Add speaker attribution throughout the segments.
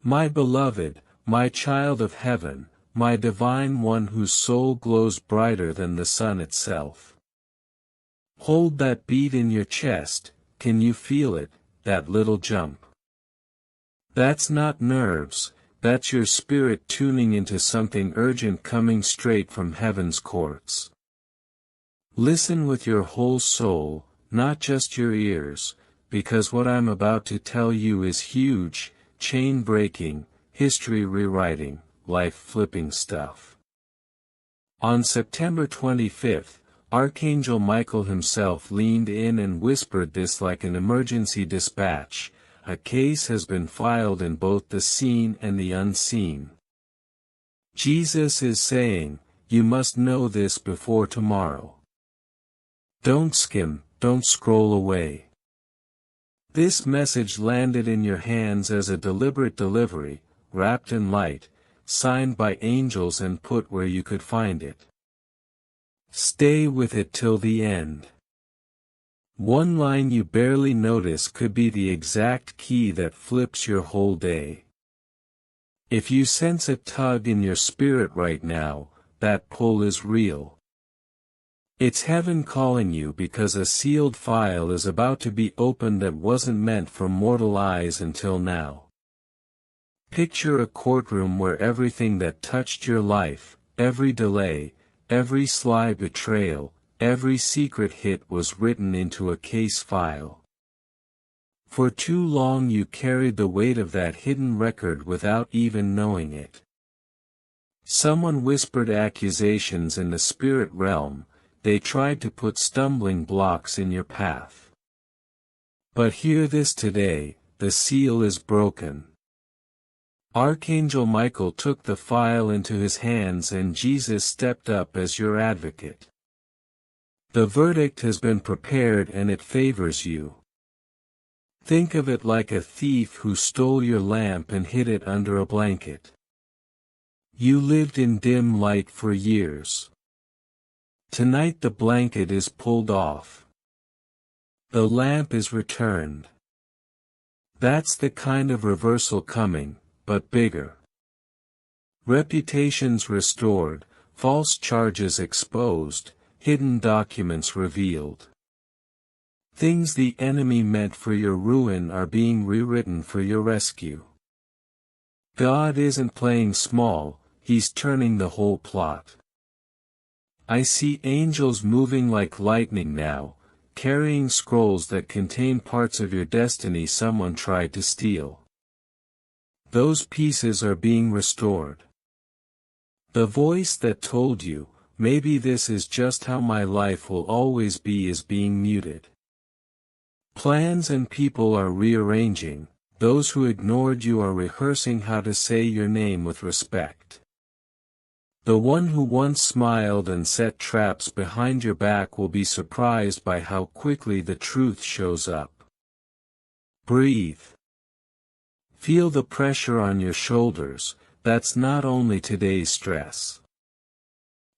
Speaker 1: My beloved, my child of heaven, my divine one whose soul glows brighter than the sun itself. Hold that beat in your chest, can you feel it, that little jump? That's not nerves, that's your spirit tuning into something urgent coming straight from heaven's courts. Listen with your whole soul, not just your ears, because what I'm about to tell you is huge, chain-breaking, history-rewriting, life-flipping stuff. On September 25th, Archangel Michael himself leaned in and whispered this like an emergency dispatch: a case has been filed in both the seen and the unseen. Jesus is saying, you must know this before tomorrow. Don't skim, don't scroll away. This message landed in your hands as a deliberate delivery, wrapped in light, signed by angels and put where you could find it. Stay with it till the end. One line you barely notice could be the exact key that flips your whole day. If you sense a tug in your spirit right now, that pull is real. It's heaven calling you because a sealed file is about to be opened that wasn't meant for mortal eyes until now. Picture a courtroom where everything that touched your life, every delay, every sly betrayal, every secret hit was written into a case file. For too long you carried the weight of that hidden record without even knowing it. Someone whispered accusations in the spirit realm, they tried to put stumbling blocks in your path. But hear this today, the seal is broken. Archangel Michael took the file into his hands and Jesus stepped up as your advocate. The verdict has been prepared and it favors you. Think of it like a thief who stole your lamp and hid it under a blanket. You lived in dim light for years. Tonight the blanket is pulled off. The lamp is returned. That's the kind of reversal coming, but bigger. Reputations restored, false charges exposed, hidden documents revealed. Things the enemy meant for your ruin are being rewritten for your rescue. God isn't playing small, He's turning the whole plot. I see angels moving like lightning now, carrying scrolls that contain parts of your destiny someone tried to steal. Those pieces are being restored. The voice that told you, maybe this is just how my life will always be, is being muted. Plans and people are rearranging, those who ignored you are rehearsing how to say your name with respect. The one who once smiled and set traps behind your back will be surprised by how quickly the truth shows up. Breathe. Feel the pressure on your shoulders, that's not only today's stress.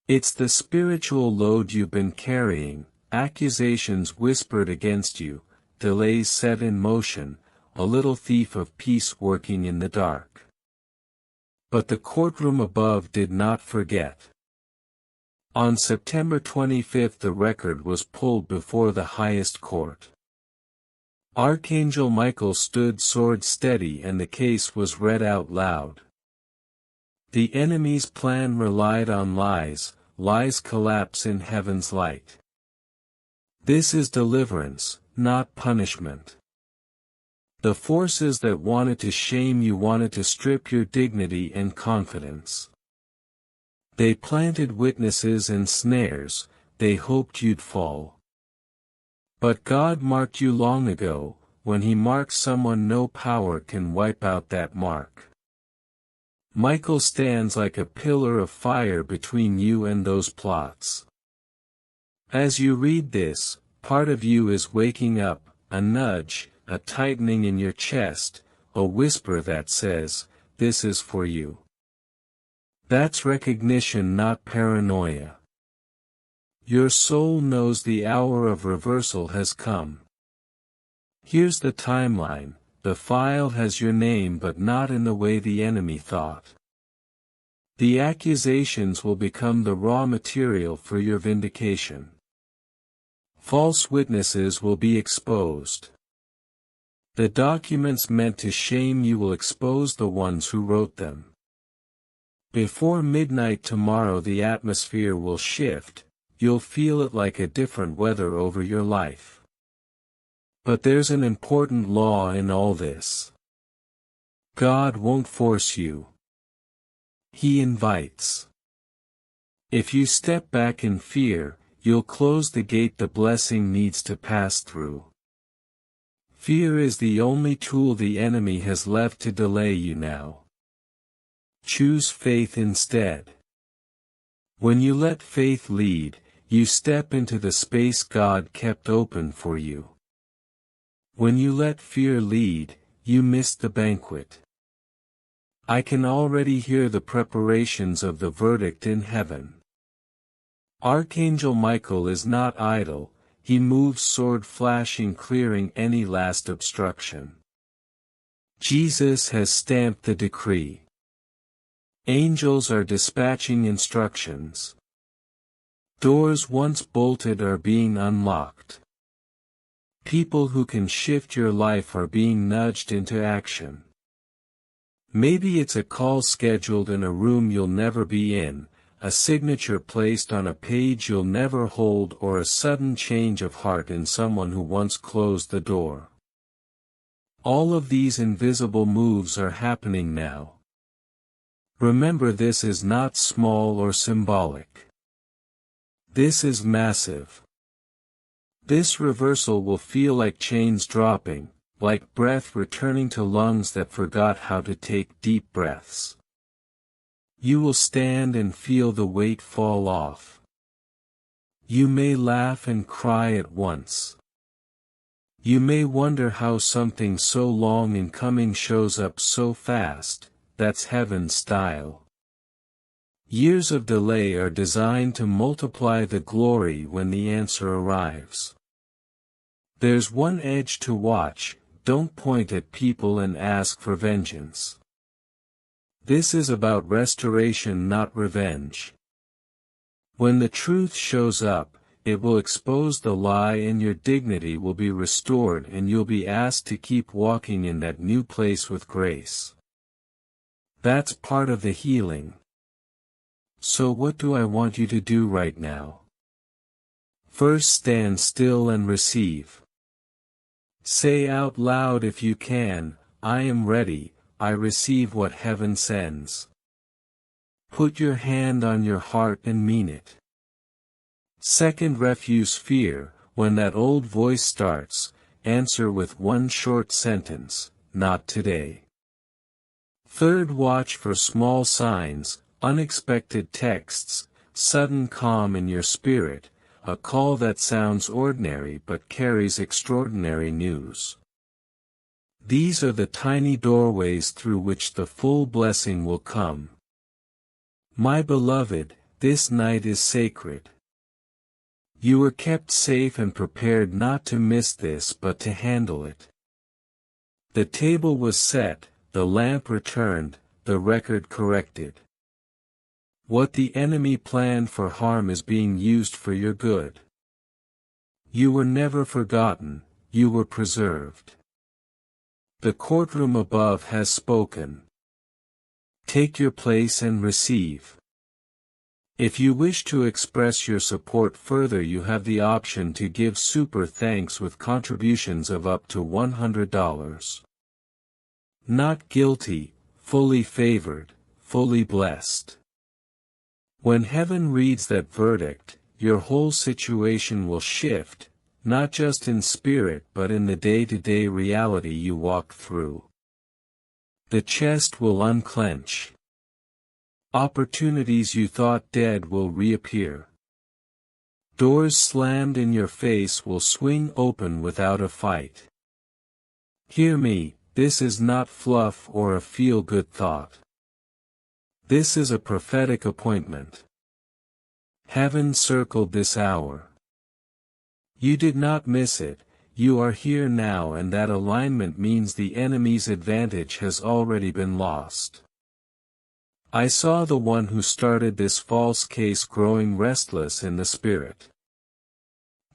Speaker 1: It's the spiritual load you've been carrying, accusations whispered against you, delays set in motion, a little thief of peace working in the dark. But the courtroom above did not forget. On September 25th the record was pulled before the highest court. Archangel Michael stood sword steady and the case was read out loud. The enemy's plan relied on lies, lies collapse in heaven's light. This is deliverance, not punishment. The forces that wanted to shame you wanted to strip your dignity and confidence. They planted witnesses and snares, they hoped you'd fall. But God marked you long ago, when He marks someone no power can wipe out that mark. Michael stands like a pillar of fire between you and those plots. As you read this, part of you is waking up, a nudge, a tightening in your chest, a whisper that says, this is for you. That's recognition, not paranoia. Your soul knows the hour of reversal has come. Here's the timeline. the file has your name but not in the way the enemy thought. The accusations will become the raw material for your vindication. False witnesses will be exposed. The documents meant to shame you will expose the ones who wrote them. Before midnight tomorrow the atmosphere will shift, you'll feel it like a different weather over your life. But there's an important law in all this. God won't force you. He invites. If you step back in fear, you'll close the gate the blessing needs to pass through. Fear is the only tool the enemy has left to delay you now. Choose faith instead. When you let faith lead, you step into the space God kept open for you. When you let fear lead, you miss the banquet. I can already hear the preparations of the verdict in heaven. Archangel Michael is not idle, he moves sword flashing clearing any last obstruction. Jesus has stamped the decree. Angels are dispatching instructions. Doors once bolted are being unlocked. People who can shift your life are being nudged into action. Maybe it's a call scheduled in a room you'll never be in, a signature placed on a page you'll never hold, or a sudden change of heart in someone who once closed the door. All of these invisible moves are happening now. Remember, this is not small or symbolic. This is massive. This reversal will feel like chains dropping, like breath returning to lungs that forgot how to take deep breaths. You will stand and feel the weight fall off. You may laugh and cry at once. You may wonder how something so long in coming shows up so fast. That's heaven style. Years of delay are designed to multiply the glory when the answer arrives. There's one edge to watch: don't point at people and ask for vengeance. This is about restoration, not revenge. When the truth shows up, it will expose the lie and your dignity will be restored, and you'll be asked to keep walking in that new place with grace. That's part of the healing. So what do I want you to do right now? First, stand still and receive. Say out loud if you can, I am ready, I receive what heaven sends. Put your hand on your heart and mean it. Second, refuse fear. When that old voice starts, answer with one short sentence: not today. Third, watch for small signs, unexpected texts, sudden calm in your spirit, a call that sounds ordinary but carries extraordinary news. These are the tiny doorways through which the full blessing will come. My beloved, this night is sacred. You were kept safe and prepared not to miss this but to handle it. The table was set, the lamp returned, the record corrected. What the enemy planned for harm is being used for your good. You were never forgotten, you were preserved. The courtroom above has spoken. Take your place and receive. If you wish to express your support further, you have the option to give super thanks with contributions of up to $100. Not guilty, fully favored, fully blessed. When heaven reads that verdict, your whole situation will shift, not just in spirit but in the day-to-day reality you walk through. The chest will unclench. Opportunities you thought dead will reappear. Doors slammed in your face will swing open without a fight. Hear me, this is not fluff or a feel-good thought. This is a prophetic appointment. Heaven circled this hour. You did not miss it, you are here now, and that alignment means the enemy's advantage has already been lost. I saw the one who started this false case growing restless in the spirit.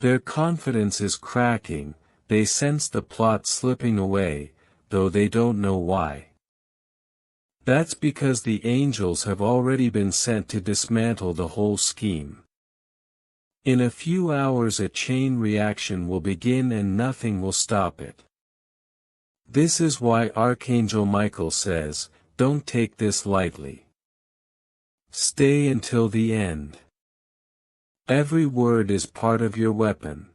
Speaker 1: Their confidence is cracking, they sense the plot slipping away, though they don't know why. That's because the angels have already been sent to dismantle the whole scheme. In a few hours a chain reaction will begin and nothing will stop it. This is why Archangel Michael says, don't take this lightly. Stay until the end. Every word is part of your weapon.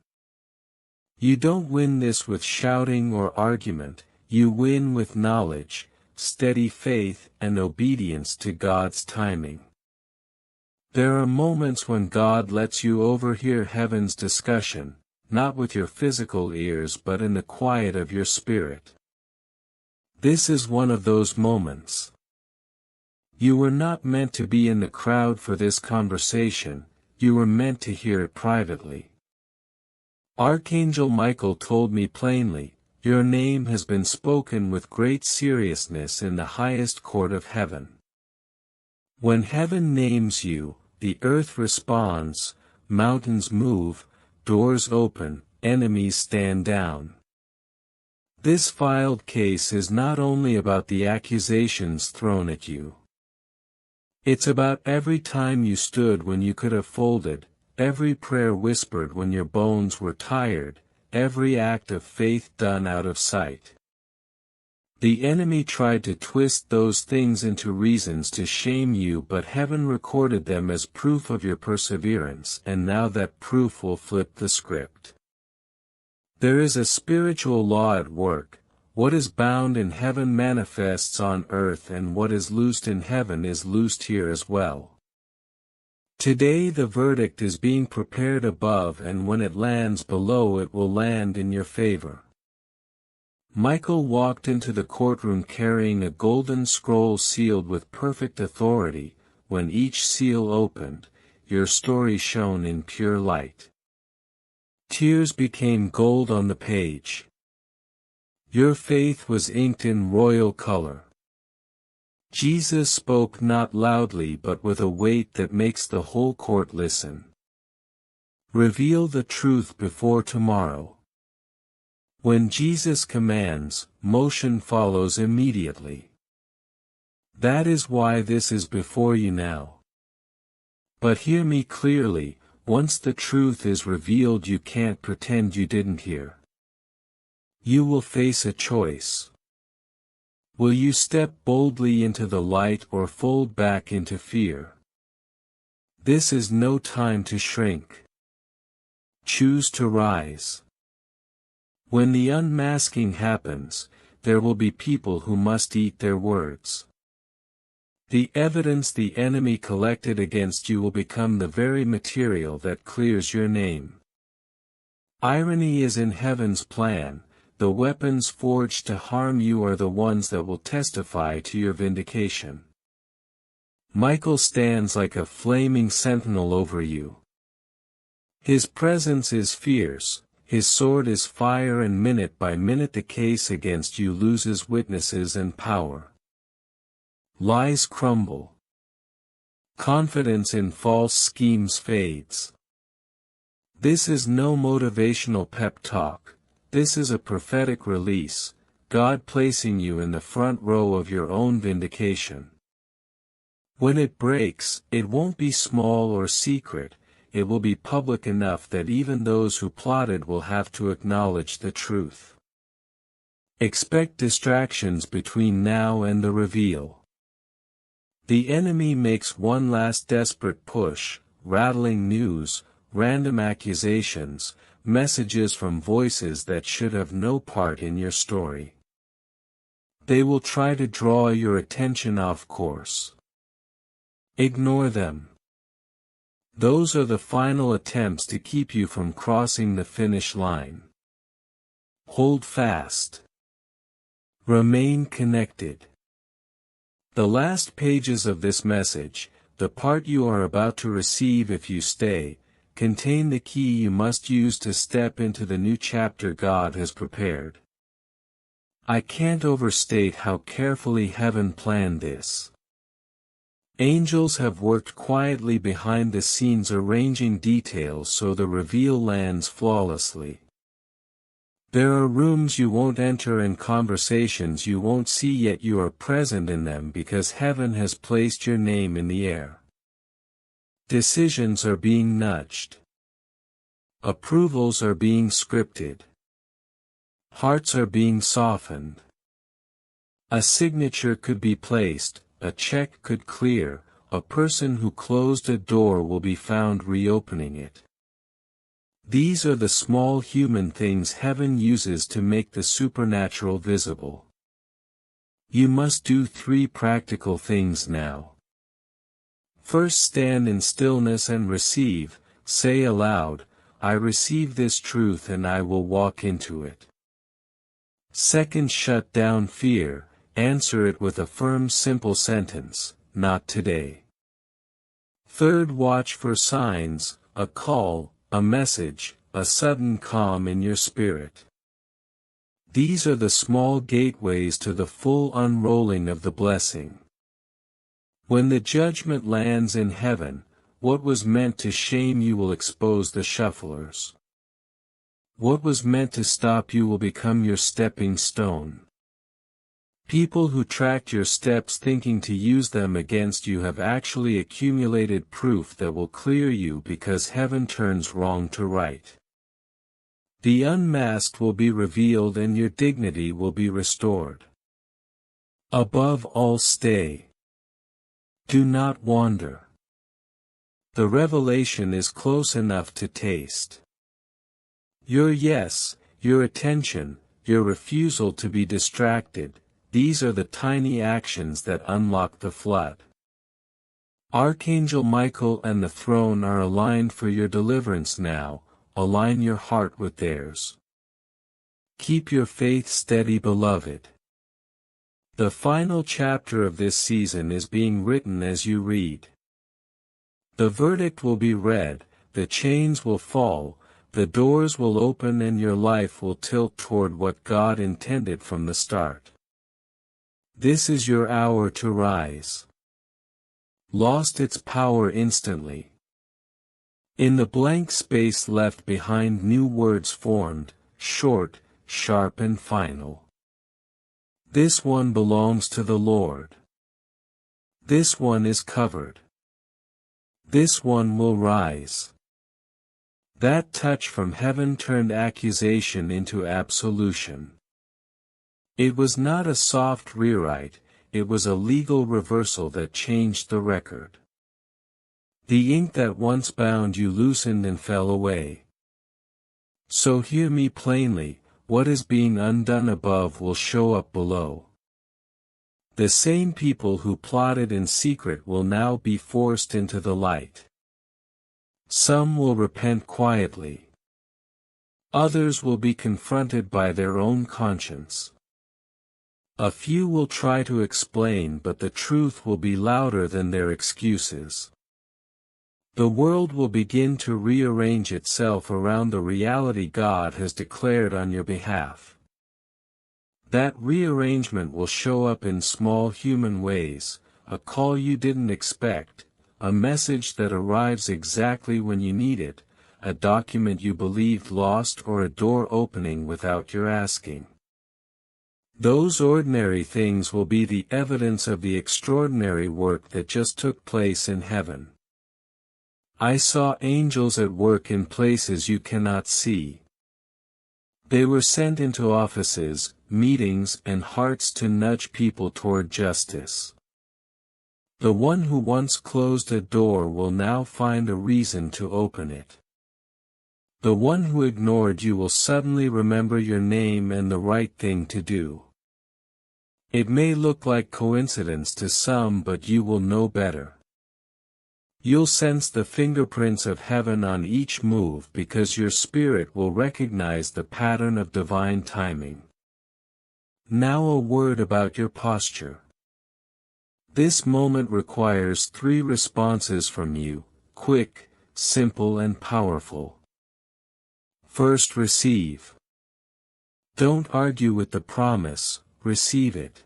Speaker 1: You don't win this with shouting or argument, you win with knowledge, steady faith, and obedience to God's timing. There are moments when God lets you overhear heaven's discussion, not with your physical ears but in the quiet of your spirit. This is one of those moments. You were not meant to be in the crowd for this conversation, you were meant to hear it privately. Archangel Michael told me plainly, your name has been spoken with great seriousness in the highest court of heaven. When heaven names you, the earth responds, mountains move, doors open, enemies stand down. This filed case is not only about the accusations thrown at you. It's about every time you stood when you could have folded, every prayer whispered when your bones were tired, every act of faith done out of sight. The enemy tried to twist those things into reasons to shame you, but heaven recorded them as proof of your perseverance, and now that proof will flip the script. There is a spiritual law at work. What is bound in heaven manifests on earth, and what is loosed in heaven is loosed here as well. Today the verdict is being prepared above, and when it lands below it will land in your favor. Michael walked into the courtroom carrying a golden scroll sealed with perfect authority. When each seal opened, your story shone in pure light. Tears became gold on the page. Your faith was inked in royal color. Jesus spoke not loudly but with a weight that makes the whole court listen. Reveal the truth before tomorrow. When Jesus commands, motion follows immediately. That is why this is before you now. But hear me clearly, once the truth is revealed you can't pretend you didn't hear. You will face a choice. Will you step boldly into the light or fold back into fear? This is no time to shrink. Choose to rise. When the unmasking happens, there will be people who must eat their words. The evidence the enemy collected against you will become the very material that clears your name. Irony is in heaven's plan. The weapons forged to harm you are the ones that will testify to your vindication. Michael stands like a flaming sentinel over you. His presence is fierce, his sword is fire, and minute by minute the case against you loses witnesses and power. Lies crumble. Confidence in false schemes fades. This is no motivational pep talk. This is a prophetic release, God placing you in the front row of your own vindication. When it breaks, it won't be small or secret, it will be public enough that even those who plotted will have to acknowledge the truth. Expect distractions between now and the reveal. The enemy makes one last desperate push, rattling news, random accusations, messages from voices that should have no part in your story. They will try to draw your attention off course. Ignore them. Those are the final attempts to keep you from crossing the finish line. Hold fast. Remain connected. The last pages of this message, the part you are about to receive if you stay, contain the key you must use to step into the new chapter God has prepared. I can't overstate how carefully heaven planned this. Angels have worked quietly behind the scenes arranging details so the reveal lands flawlessly. There are rooms you won't enter and conversations you won't see, yet you are present in them because heaven has placed your name in the air. Decisions are being nudged. Approvals are being scripted. Hearts are being softened. A signature could be placed, a check could clear, a person who closed a door will be found reopening it. These are the small human things heaven uses to make the supernatural visible. You must do 3 practical things now. First, stand in stillness and receive. Say aloud, I receive this truth and I will walk into it. Second, shut down fear. Answer it with a firm, simple sentence, not today. Third, watch for signs, a call, a message, a sudden calm in your spirit. These are the small gateways to the full unrolling of the blessing. When the judgment lands in heaven, what was meant to shame you will expose the shufflers. What was meant to stop you will become your stepping stone. People who tracked your steps thinking to use them against you have actually accumulated proof that will clear you because heaven turns wrong to right. The unmasked will be revealed and your dignity will be restored. Above all, stay. Do not wander. The revelation is close enough to taste. Your yes, your attention, your refusal to be distracted, these are the tiny actions that unlock the flood. Archangel Michael and the throne are aligned for your deliverance now. Align your heart with theirs. Keep your faith steady, beloved. The final chapter of this season is being written as you read. The verdict will be read, the chains will fall, the doors will open and your life will tilt toward what God intended from the start. This is your hour to rise. Lost its power instantly. In the blank space left behind, new words formed, short, sharp and final. This one belongs to the Lord. This one is covered. This one will rise. That touch from heaven turned accusation into absolution. It was not a soft rewrite, it was a legal reversal that changed the record. The ink that once bound you loosened and fell away. So hear me plainly, what is being undone above will show up below. The same people who plotted in secret will now be forced into the light. Some will repent quietly. Others will be confronted by their own conscience. A few will try to explain, but the truth will be louder than their excuses. The world will begin to rearrange itself around the reality God has declared on your behalf. That rearrangement will show up in small human ways, a call you didn't expect, a message that arrives exactly when you need it, a document you believed lost, or a door opening without your asking. Those ordinary things will be the evidence of the extraordinary work that just took place in heaven. I saw angels at work in places you cannot see. They were sent into offices, meetings, and hearts to nudge people toward justice. The one who once closed a door will now find a reason to open it. The one who ignored you will suddenly remember your name and the right thing to do. It may look like coincidence to some, but you will know better. You'll sense the fingerprints of heaven on each move because your spirit will recognize the pattern of divine timing. Now a word about your posture. This moment requires 3 responses from you, quick, simple and powerful. First receive. Don't argue with the promise, receive it.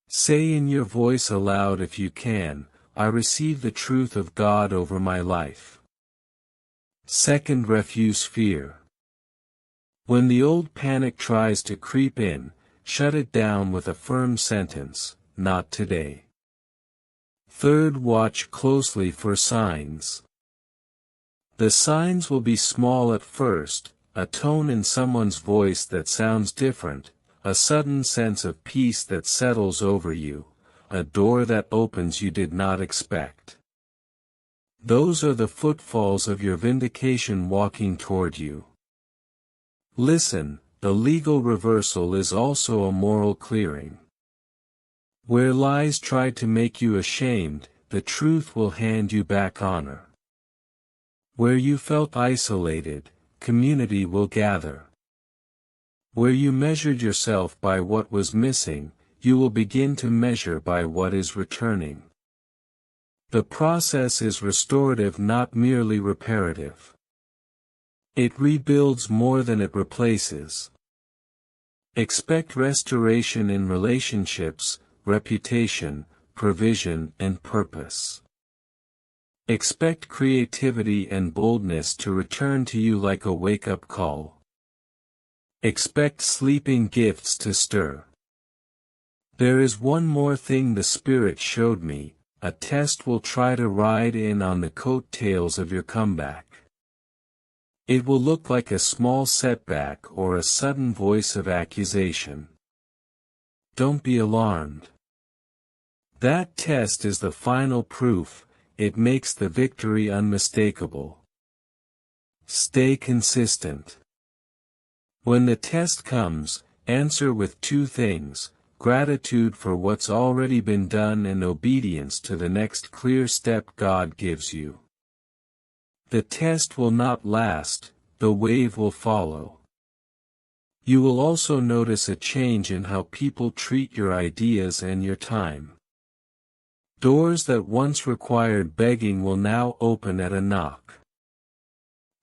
Speaker 1: Say in your voice aloud if you can, I receive the truth of God over my life. Second, refuse fear. When the old panic tries to creep in, shut it down with a firm sentence, not today. Third, watch closely for signs. The signs will be small at first, a tone in someone's voice that sounds different, a sudden sense of peace that settles over you, a door that opens you did not expect. Those are the footfalls of your vindication walking toward you. Listen, the legal reversal is also a moral clearing. Where lies try to make you ashamed, the truth will hand you back honor. Where you felt isolated, community will gather. Where you measured yourself by what was missing, you will begin to measure by what is returning. The process is restorative, not merely reparative. It rebuilds more than it replaces. Expect restoration in relationships, reputation, provision, and purpose. Expect creativity and boldness to return to you like a wake-up call. Expect sleeping gifts to stir. There is one more thing the Spirit showed me, a test will try to ride in on the coattails of your comeback. It will look like a small setback or a sudden voice of accusation. Don't be alarmed. That test is the final proof, it makes the victory unmistakable. Stay consistent. When the test comes, answer with two things, gratitude for what's already been done and obedience to the next clear step God gives you. The test will not last, the wave will follow. You will also notice a change in how people treat your ideas and your time. Doors that once required begging will now open at a knock.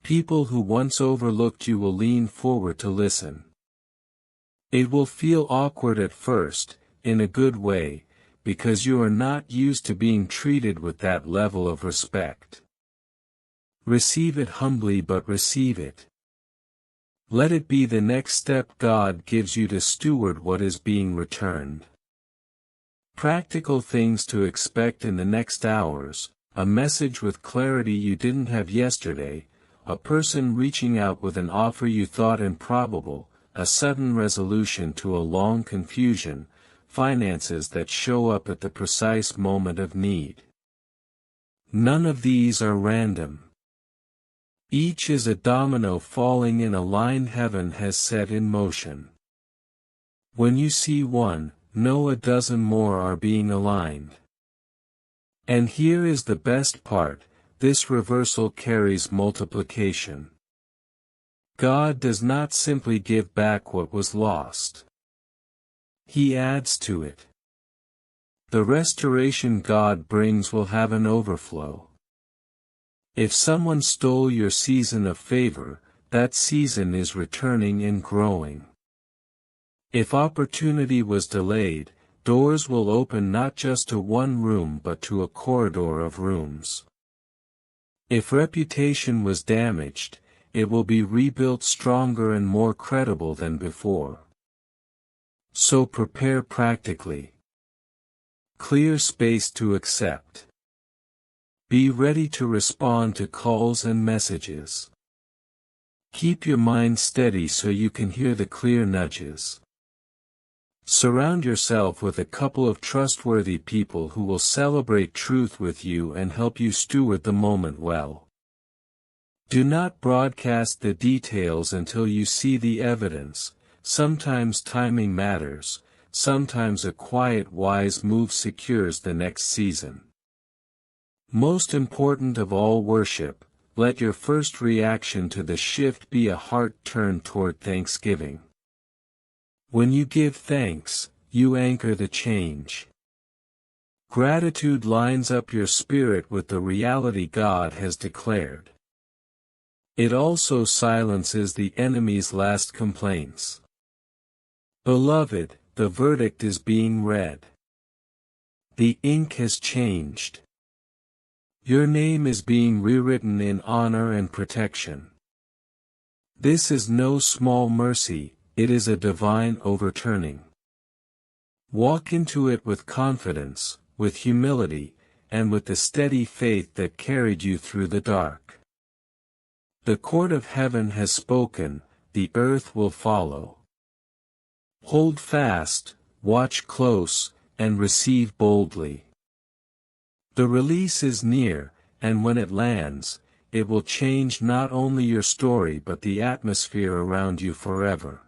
Speaker 1: People who once overlooked you will lean forward to listen. It will feel awkward at first, in a good way, because you are not used to being treated with that level of respect. Receive it humbly, but receive it. Let it be the next step God gives you to steward what is being returned. Practical things to expect in the next hours, a message with clarity you didn't have yesterday, a person reaching out with an offer you thought improbable, a sudden resolution to a long confusion, finances that show up at the precise moment of need. None of these are random. Each is a domino falling in a line heaven has set in motion. When you see one, know a dozen more are being aligned. And here is the best part, this reversal carries multiplication. God does not simply give back what was lost. He adds to it. The restoration God brings will have an overflow. If someone stole your season of favor, that season is returning and growing. If opportunity was delayed, doors will open not just to one room but to a corridor of rooms. If reputation was damaged, it will be rebuilt stronger and more credible than before. So prepare practically. Clear space to accept. Be ready to respond to calls and messages. Keep your mind steady so you can hear the clear nudges. Surround yourself with a couple of trustworthy people who will celebrate truth with you and help you steward the moment well. Do not broadcast the details until you see the evidence. Sometimes timing matters, sometimes a quiet wise move secures the next season. Most important of all, worship, let your first reaction to the shift be a heart turned toward thanksgiving. When you give thanks, you anchor the change. Gratitude lines up your spirit with the reality God has declared. It also silences the enemy's last complaints. Beloved, the verdict is being read. The ink has changed. Your name is being rewritten in honor and protection. This is no small mercy, it is a divine overturning. Walk into it with confidence, with humility, and with the steady faith that carried you through the dark. The court of heaven has spoken, the earth will follow. Hold fast, watch close, and receive boldly. The release is near, and when it lands, it will change not only your story but the atmosphere around you forever.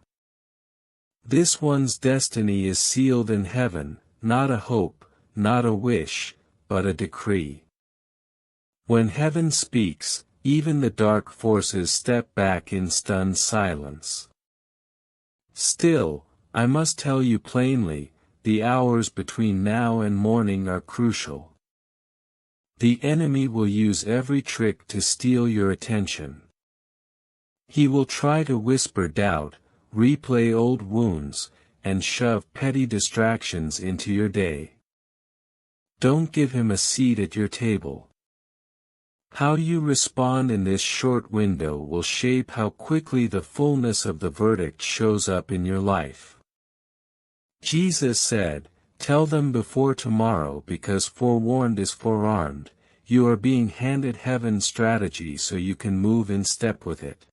Speaker 1: This one's destiny is sealed in heaven, not a hope, not a wish, but a decree. When heaven speaks, even the dark forces step back in stunned silence. Still, I must tell you plainly, the hours between now and morning are crucial. The enemy will use every trick to steal your attention. He will try to whisper doubt, replay old wounds, and shove petty distractions into your day. Don't give him a seat at your table. How you respond in this short window will shape how quickly the fullness of the verdict shows up in your life. Jesus said, "Tell them before tomorrow because forewarned is forearmed." You are being handed heaven's strategy so you can move in step with it.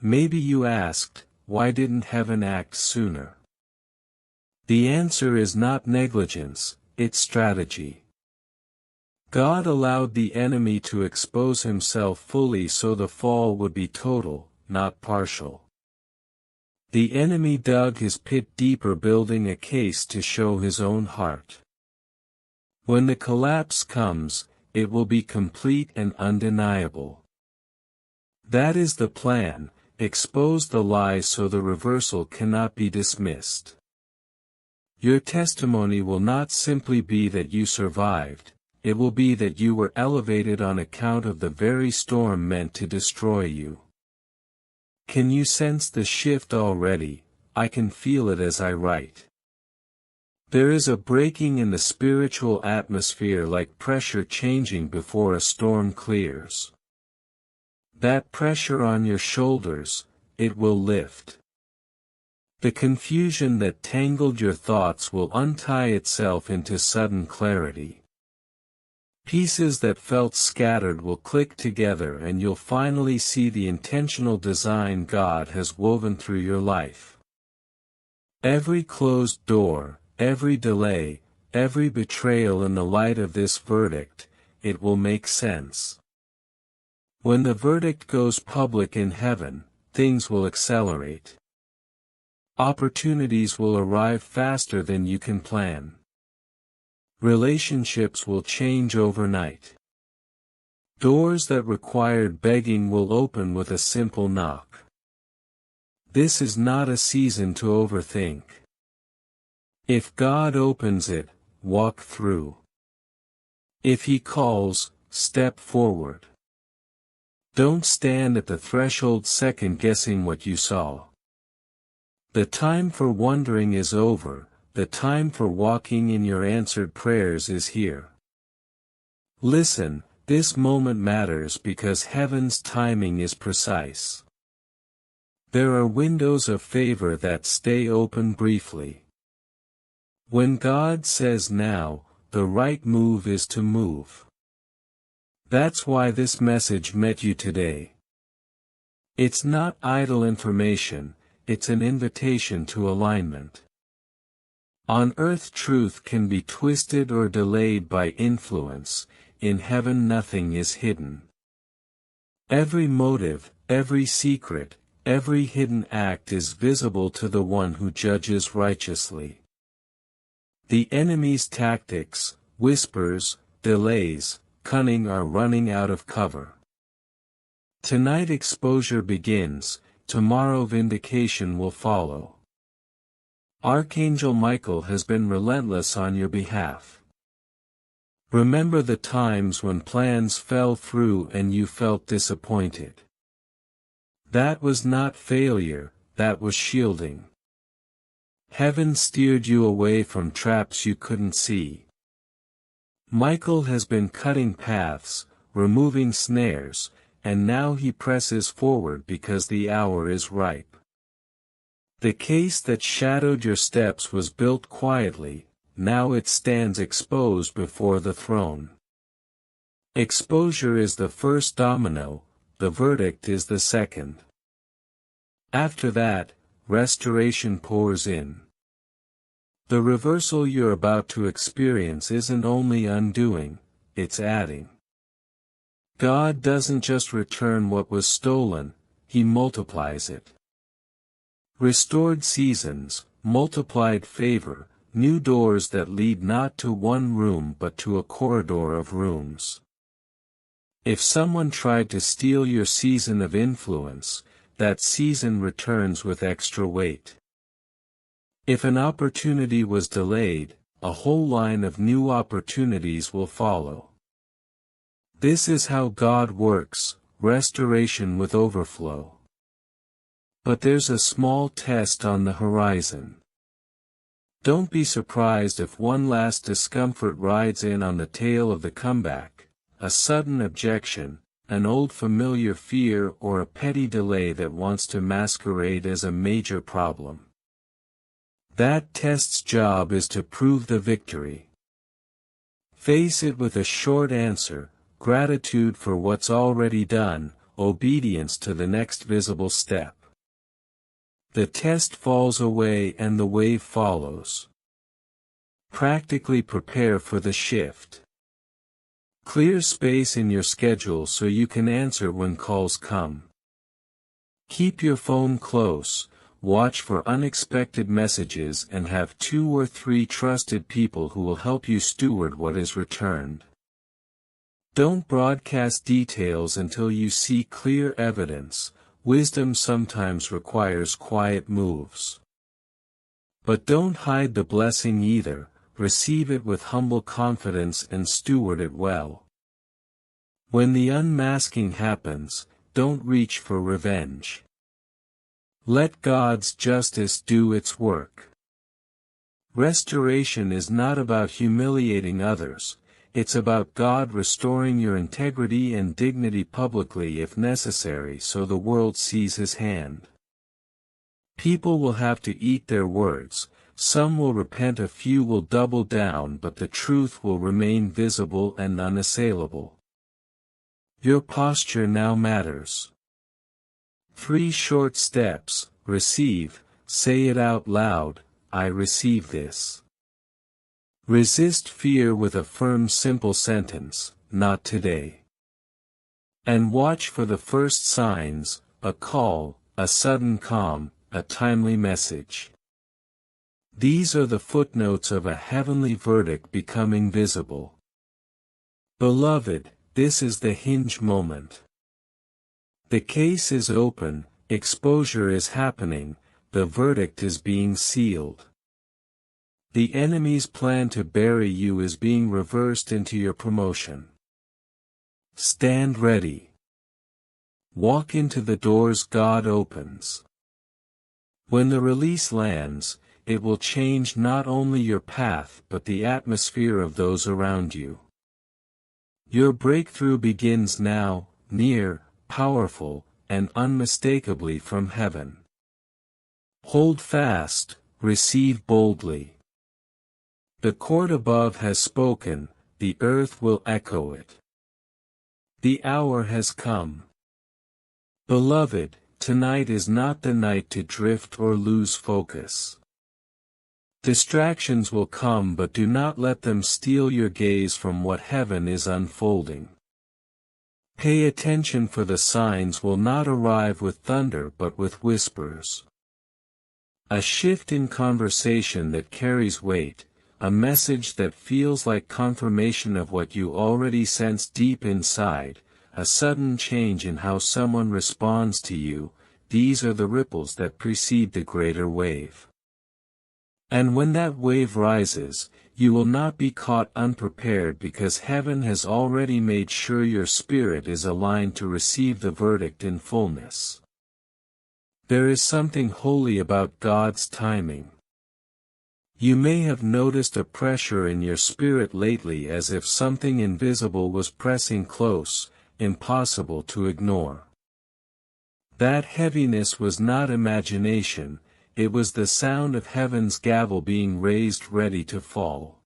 Speaker 1: Maybe you asked, why didn't heaven act sooner? The answer is not negligence, it's strategy. God allowed the enemy to expose himself fully so the fall would be total, not partial. The enemy dug his pit deeper, building a case to show his own heart. When the collapse comes, it will be complete and undeniable. That is the plan, expose the lies so the reversal cannot be dismissed. Your testimony will not simply be that you survived, it will be that you were elevated on account of the very storm meant to destroy you. Can you sense the shift already? I can feel it as I write. There is a breaking in the spiritual atmosphere, like pressure changing before a storm clears. That pressure on your shoulders, it will lift. The confusion that tangled your thoughts will untie itself into sudden clarity. Pieces that felt scattered will click together and you'll finally see the intentional design God has woven through your life. Every closed door, every delay, every betrayal, in the light of this verdict, it will make sense. When the verdict goes public in heaven, things will accelerate. Opportunities will arrive faster than you can plan. Relationships will change overnight. Doors that required begging will open with a simple knock. This is not a season to overthink. If God opens it, walk through. If He calls, step forward. Don't stand at the threshold second-guessing what you saw. The time for wondering is over, the time for walking in your answered prayers is here. Listen, this moment matters because heaven's timing is precise. There are windows of favor that stay open briefly. When God says now, the right move is to move. That's why this message met you today. It's not idle information, it's an invitation to alignment. On earth truth can be twisted or delayed by influence, in heaven nothing is hidden. Every motive, every secret, every hidden act is visible to the one who judges righteously. The enemy's tactics, whispers, delays, cunning are running out of cover. Tonight exposure begins, tomorrow vindication will follow. Archangel Michael has been relentless on your behalf. Remember the times when plans fell through and you felt disappointed. That was not failure, that was shielding. Heaven steered you away from traps you couldn't see. Michael has been cutting paths, removing snares, and now he presses forward because the hour is ripe. The case that shadowed your steps was built quietly, now it stands exposed before the throne. Exposure is the first domino, the verdict is the second. After that, restoration pours in. The reversal you're about to experience isn't only undoing, it's adding. God doesn't just return what was stolen, He multiplies it. Restored seasons, multiplied favor, new doors that lead not to one room but to a corridor of rooms. If someone tried to steal your season of influence, that season returns with extra weight. If an opportunity was delayed, a whole line of new opportunities will follow. This is how God works, restoration with overflow. But there's a small test on the horizon. Don't be surprised if one last discomfort rides in on the tail of the comeback, a sudden objection, an old familiar fear, or a petty delay that wants to masquerade as a major problem. That test's job is to prove the victory. Face it with a short answer, gratitude for what's already done, obedience to the next visible step. The test falls away and the wave follows. Practically prepare for the shift. Clear space in your schedule so you can answer when calls come. Keep your phone close, watch for unexpected messages, and have 2 or 3 trusted people who will help you steward what is returned. Don't broadcast details until you see clear evidence. Wisdom sometimes requires quiet moves. But don't hide the blessing either, receive it with humble confidence and steward it well. When the unmasking happens, don't reach for revenge. Let God's justice do its work. Restoration is not about humiliating others, it's about God restoring your integrity and dignity publicly if necessary so the world sees His hand. People will have to eat their words, some will repent, a few will double down, but the truth will remain visible and unassailable. Your posture now matters. 3 short steps: receive, say it out loud, I receive this. Resist fear with a firm simple sentence, not today. And watch for the first signs, a call, a sudden calm, a timely message. These are the footnotes of a heavenly verdict becoming visible. Beloved, this is the hinge moment. The case is open, exposure is happening, the verdict is being sealed. The enemy's plan to bury you is being reversed into your promotion. Stand ready. Walk into the doors God opens. When the release lands, it will change not only your path but the atmosphere of those around you. Your breakthrough begins now, near, powerful, and unmistakably from heaven. Hold fast, receive boldly. The court above has spoken, the earth will echo it. The hour has come. Beloved, tonight is not the night to drift or lose focus. Distractions will come, but do not let them steal your gaze from what heaven is unfolding. Pay attention, for the signs will not arrive with thunder but with whispers. A shift in conversation that carries weight, a message that feels like confirmation of what you already sense deep inside, a sudden change in how someone responds to you, these are the ripples that precede the greater wave. And when that wave rises, You will not be caught unprepared because heaven has already made sure your spirit is aligned to receive the verdict in fullness. There is something holy about God's timing. You may have noticed a pressure in your spirit lately, as if something invisible was pressing close, impossible to ignore. That heaviness was not imagination, it was the sound of heaven's gavel being raised ready to fall.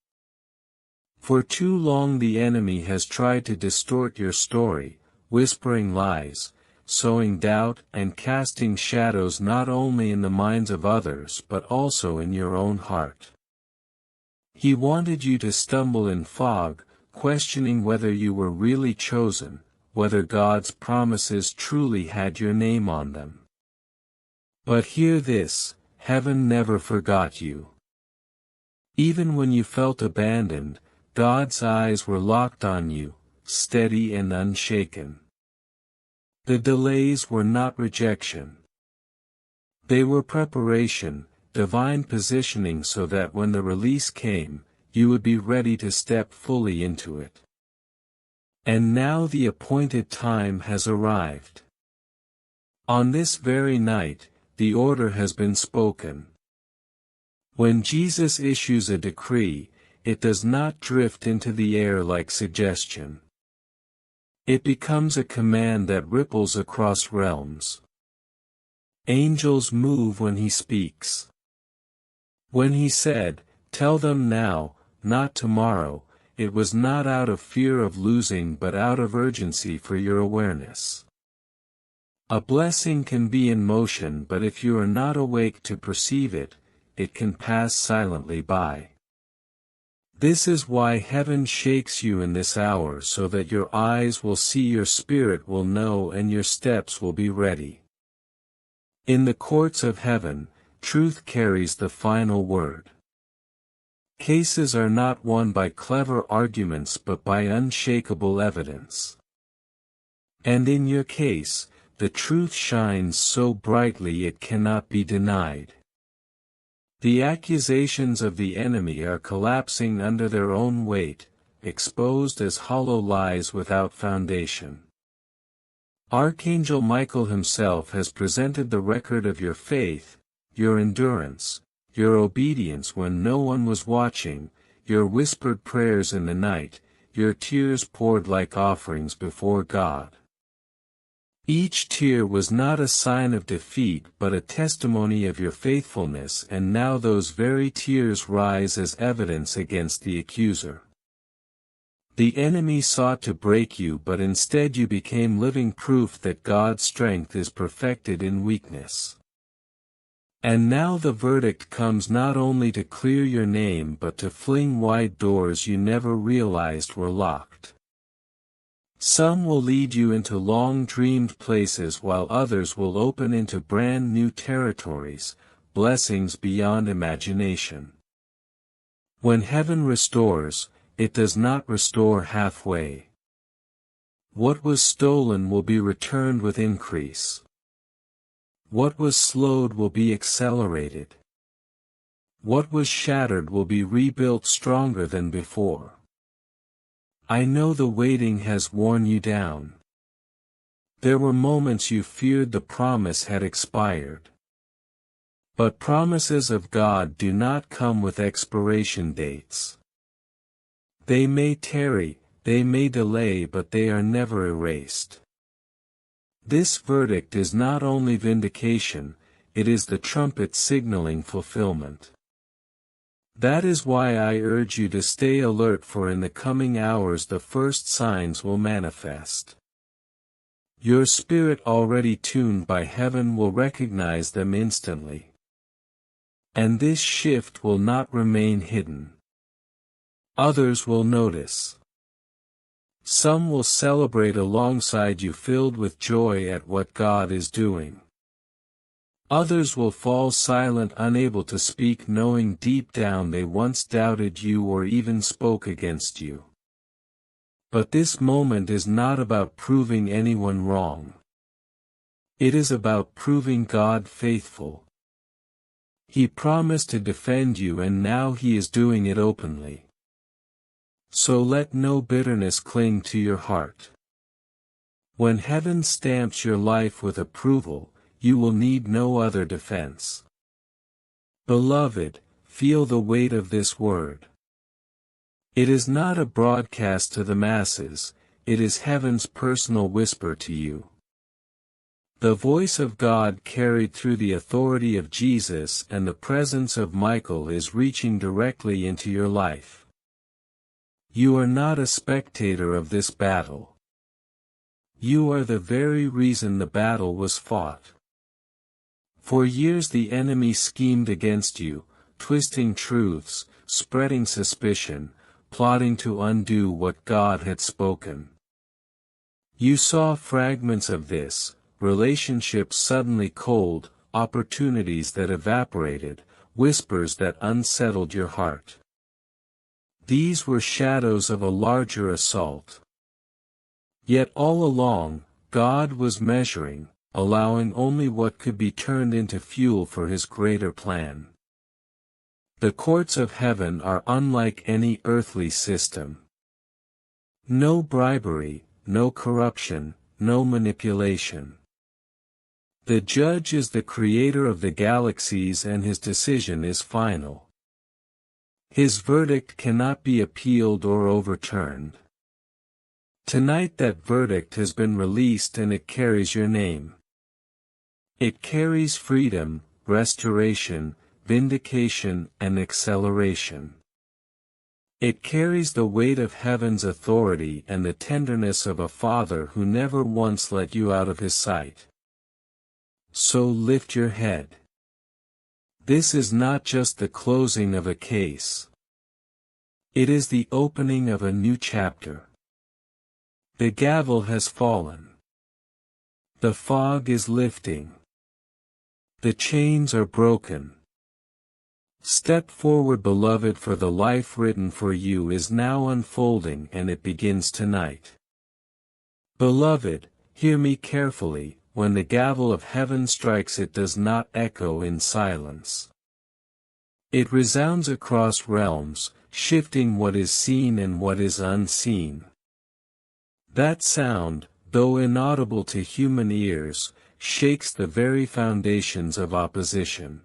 Speaker 1: For too long the enemy has tried to distort your story, whispering lies, sowing doubt and casting shadows not only in the minds of others but also in your own heart. He wanted you to stumble in fog, questioning whether you were really chosen, whether God's promises truly had your name on them. But hear this, heaven never forgot you. Even when you felt abandoned, God's eyes were locked on you, steady and unshaken. The delays were not rejection. They were preparation, divine positioning so that when the release came, you would be ready to step fully into it. And now the appointed time has arrived. On this very night, the order has been spoken. When Jesus issues a decree, it does not drift into the air like suggestion. It becomes a command that ripples across realms. Angels move when he speaks. When he said, "Tell them now, not tomorrow," it was not out of fear of losing but out of urgency for your awareness. A blessing can be in motion, but if you are not awake to perceive it, it can pass silently by. This is why heaven shakes you in this hour, so that your eyes will see, your spirit will know, and your steps will be ready. In the courts of heaven, truth carries the final word. Cases are not won by clever arguments but by unshakable evidence. And in your case, the truth shines so brightly it cannot be denied. The accusations of the enemy are collapsing under their own weight, exposed as hollow lies without foundation. Archangel Michael himself has presented the record of your faith, your endurance, your obedience when no one was watching, your whispered prayers in the night, your tears poured like offerings before God. Each tear was not a sign of defeat but a testimony of your faithfulness, and now those very tears rise as evidence against the accuser. The enemy sought to break you, but instead you became living proof that God's strength is perfected in weakness. And now the verdict comes, not only to clear your name but to fling wide doors you never realized were locked. Some will lead you into long-dreamed places while others will open into brand new territories, blessings beyond imagination. When heaven restores, it does not restore halfway. What was stolen will be returned with increase. What was slowed will be accelerated. What was shattered will be rebuilt stronger than before. I know the waiting has worn you down. There were moments you feared the promise had expired. But promises of God do not come with expiration dates. They may tarry, they may delay, but they are never erased. This verdict is not only vindication, it is the trumpet signaling fulfillment. That is why I urge you to stay alert, for in the coming hours the first signs will manifest. Your spirit, already tuned by heaven, will recognize them instantly. And this shift will not remain hidden. Others will notice. Some will celebrate alongside you, filled with joy at what God is doing. Others will fall silent, unable to speak, knowing deep down they once doubted you or even spoke against you. But this moment is not about proving anyone wrong. It is about proving God faithful. He promised to defend you, and now he is doing it openly. So let no bitterness cling to your heart. When heaven stamps your life with approval, you will need no other defense. Beloved, feel the weight of this word. It is not a broadcast to the masses, it is heaven's personal whisper to you. The voice of God carried through the authority of Jesus and the presence of Michael is reaching directly into your life. You are not a spectator of this battle. You are the very reason the battle was fought. For years the enemy schemed against you, twisting truths, spreading suspicion, plotting to undo what God had spoken. You saw fragments of this, relationships suddenly cold, opportunities that evaporated, whispers that unsettled your heart. These were shadows of a larger assault. Yet all along, God was measuring, allowing only what could be turned into fuel for his greater plan. The courts of heaven are unlike any earthly system. No bribery, no corruption, no manipulation. The judge is the creator of the galaxies and his decision is final. His verdict cannot be appealed or overturned. Tonight that verdict has been released and it carries your name. It carries freedom, restoration, vindication, and acceleration. It carries the weight of heaven's authority and the tenderness of a father who never once let you out of his sight. So lift your head. This is not just the closing of a case. It is the opening of a new chapter. The gavel has fallen. The fog is lifting. The chains are broken. Step forward, beloved, for the life written for you is now unfolding and it begins tonight. Beloved, hear me carefully, when the gavel of heaven strikes it does not echo in silence. It resounds across realms, shifting what is seen and what is unseen. That sound, though inaudible to human ears, shakes the very foundations of opposition.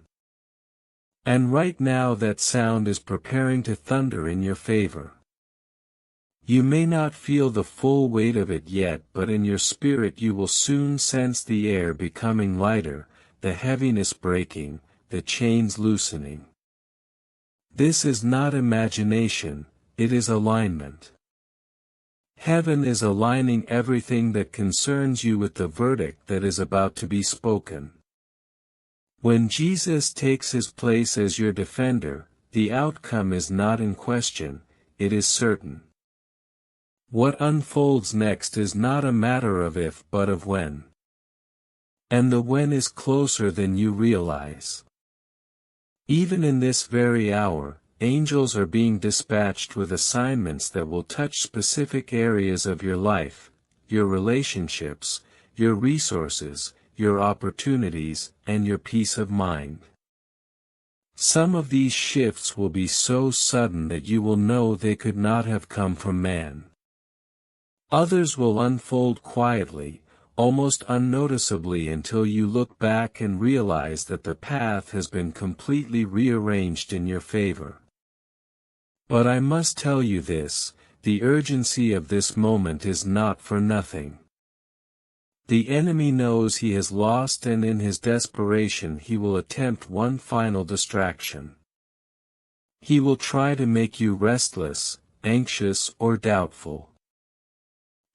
Speaker 1: And right now that sound is preparing to thunder in your favor. You may not feel the full weight of it yet, but in your spirit you will soon sense the air becoming lighter, the heaviness breaking, the chains loosening. This is not imagination, it is alignment. Heaven is aligning everything that concerns you with the verdict that is about to be spoken. When Jesus takes his place as your defender, the outcome is not in question, it is certain. What unfolds next is not a matter of if but of when. And the when is closer than you realize. Even in this very hour, angels are being dispatched with assignments that will touch specific areas of your life, your relationships, your resources, your opportunities, and your peace of mind. Some of these shifts will be so sudden that you will know they could not have come from man. Others will unfold quietly, almost unnoticeably, until you look back and realize that the path has been completely rearranged in your favor. But I must tell you this, the urgency of this moment is not for nothing. The enemy knows he has lost, and in his desperation he will attempt one final distraction. He will try to make you restless, anxious, or doubtful.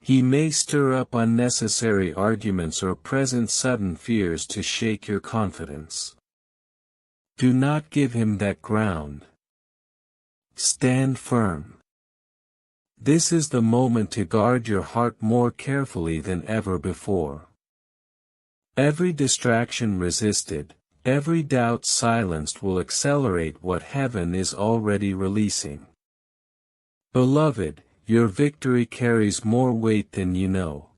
Speaker 1: He may stir up unnecessary arguments or present sudden fears to shake your confidence. Do not give him that ground. Stand firm. This is the moment to guard your heart more carefully than ever before. Every distraction resisted, every doubt silenced will accelerate what heaven is already releasing. Beloved, your victory carries more weight than you know.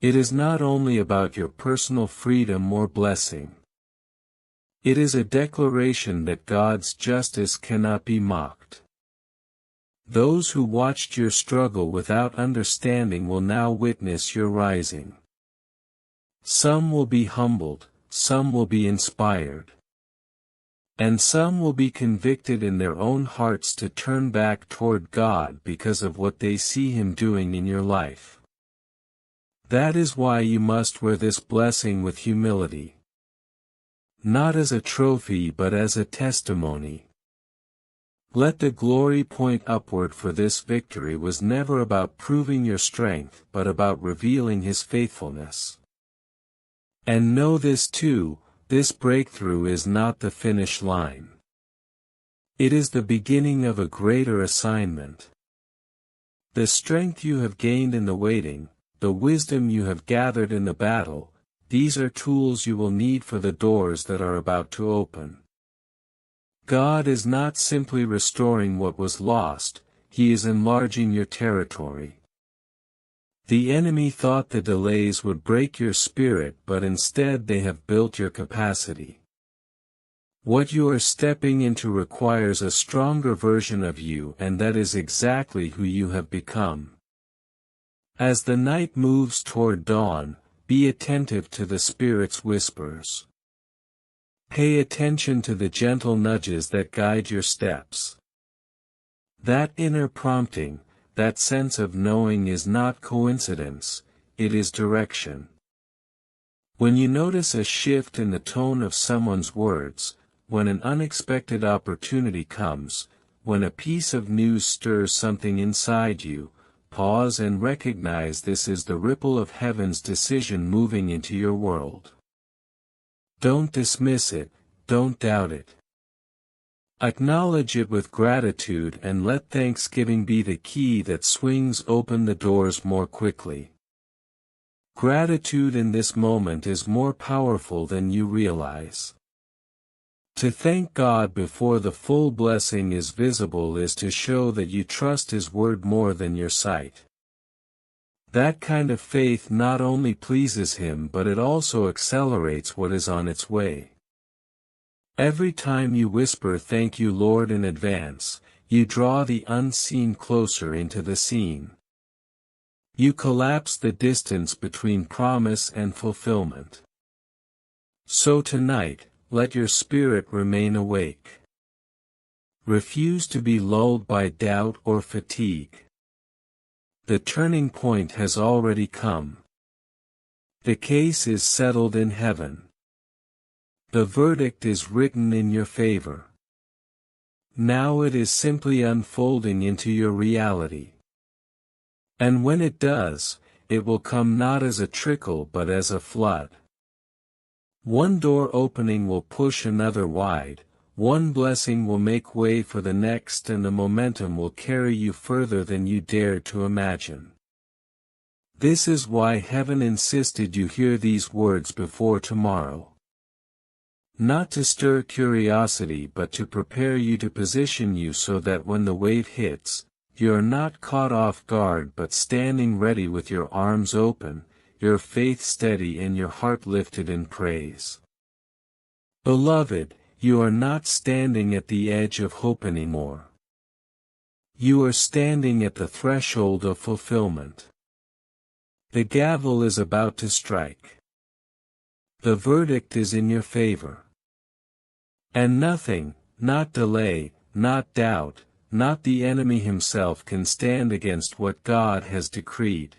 Speaker 1: It is not only about your personal freedom or blessing. It is a declaration that God's justice cannot be mocked. Those who watched your struggle without understanding will now witness your rising. Some will be humbled, some will be inspired. And some will be convicted in their own hearts to turn back toward God because of what they see Him doing in your life. That is why you must wear this blessing with humility. Not as a trophy but as a testimony. Let the glory point upward, for this victory was never about proving your strength but about revealing His faithfulness. And know this too, this breakthrough is not the finish line. It is the beginning of a greater assignment. The strength you have gained in the waiting, the wisdom you have gathered in the battle, these are tools you will need for the doors that are about to open. God is not simply restoring what was lost, He is enlarging your territory. The enemy thought the delays would break your spirit, but instead they have built your capacity. What you are stepping into requires a stronger version of you, and that is exactly who you have become. As the night moves toward dawn, be attentive to the Spirit's whispers. Pay attention to the gentle nudges that guide your steps. That inner prompting, that sense of knowing is not coincidence, it is direction. When you notice a shift in the tone of someone's words, when an unexpected opportunity comes, when a piece of news stirs something inside you, pause and recognize this is the ripple of heaven's decision moving into your world. Don't dismiss it, don't doubt it. Acknowledge it with gratitude and let thanksgiving be the key that swings open the doors more quickly. Gratitude in this moment is more powerful than you realize. To thank God before the full blessing is visible is to show that you trust His word more than your sight. That kind of faith not only pleases Him but it also accelerates what is on its way. Every time you whisper "Thank you, Lord," in advance, you draw the unseen closer into the seen. You collapse the distance between promise and fulfillment. So tonight, let your spirit remain awake. Refuse to be lulled by doubt or fatigue. The turning point has already come. The case is settled in heaven. The verdict is written in your favor. Now it is simply unfolding into your reality. And when it does, it will come not as a trickle but as a flood. One door opening will push another wide, one blessing will make way for the next, and the momentum will carry you further than you dared to imagine. This is why heaven insisted you hear these words before tomorrow. Not to stir curiosity but to prepare you, to position you so that when the wave hits, you are not caught off guard but standing ready with your arms open, your faith steady and your heart lifted in praise. Beloved, you are not standing at the edge of hope anymore. You are standing at the threshold of fulfillment. The gavel is about to strike. The verdict is in your favor. And nothing, not delay, not doubt, not the enemy himself can stand against what God has decreed.